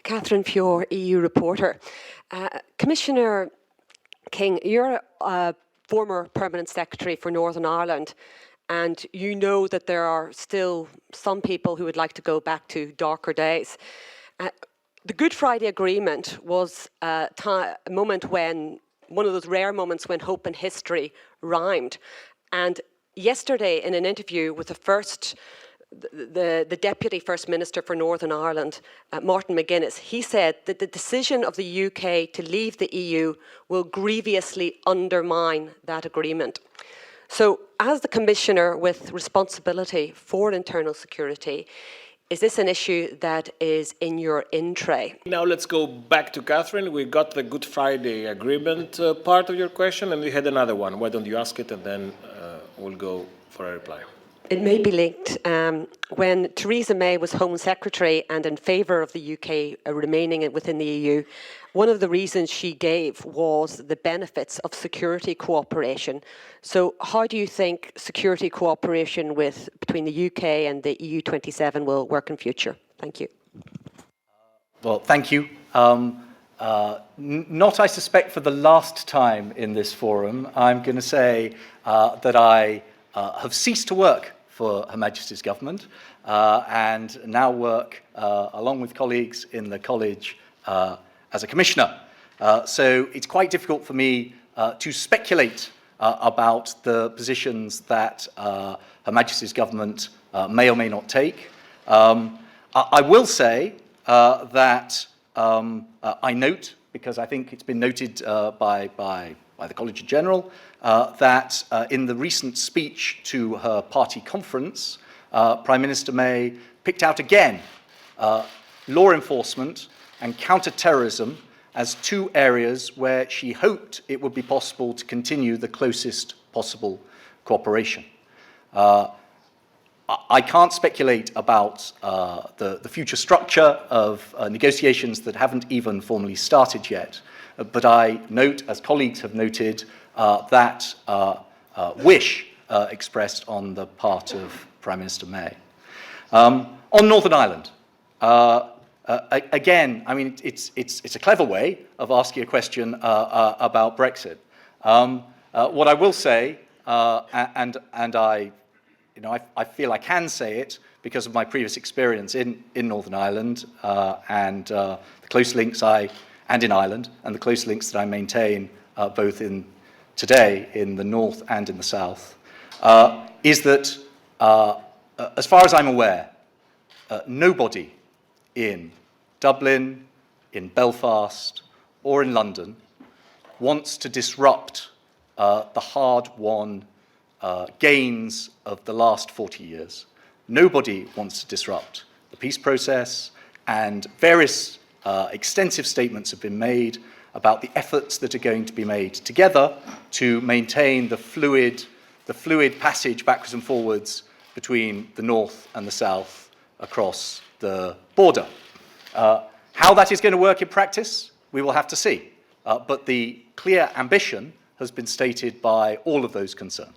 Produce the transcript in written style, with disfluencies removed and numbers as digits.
Catherine Feore, EU reporter. Commissioner King, you're a former Permanent Secretary for Northern Ireland, and you know that there are still some people who would like to go back to darker days. The Good Friday Agreement was a moment when, one of those rare moments when hope and history rhymed. And yesterday, in an interview with the Deputy First Minister for Northern Ireland, Martin McGuinness, he said that the decision of the UK to leave the EU will grievously undermine that agreement. So, as the Commissioner with responsibility for internal security, is this an issue that is in your in-tray? Now let's go back to Catherine. We got the Good Friday Agreement part of your question, and we had another one. Why don't you ask it, and then we'll go for a reply. It may be linked. When Theresa May was Home Secretary and in favour of the UK remaining within the EU, one of the reasons she gave was the benefits of security cooperation. So how do you think security cooperation between the UK and the EU 27 will work in future? Thank you. Well, thank you. Not, I suspect, for the last time in this forum, I'm going to say that I have ceased to work for Her Majesty's government and now work along with colleagues in the college as a commissioner. So it's quite difficult for me to speculate about the positions that Her Majesty's government may or may not take. I will say that I note, because I think it's been noted by the College in General, that in the recent speech to her party conference, Prime Minister May picked out again law enforcement and counter-terrorism as two areas where she hoped it would be possible to continue the closest possible cooperation. I can't speculate about the future structure of negotiations that haven't even formally started yet, but I note, as colleagues have noted, that wish expressed on the part of Prime Minister May. On Northern Ireland, again, I mean, it's a clever way of asking a question about Brexit. What I will say, and I feel I can say it because of my previous experience in Northern Ireland and the close links in Ireland and the close links that I maintain both today in the north and in the south, is that as far as I'm aware, nobody in Dublin, in Belfast, or in London wants to disrupt the hard-won gains of the last 40 years. Nobody wants to disrupt the peace process, and various extensive statements have been made about the efforts that are going to be made together to maintain the fluid passage backwards and forwards between the north and the south across the border. How that is going to work in practice, we will have to see. But the clear ambition has been stated by all of those concerned.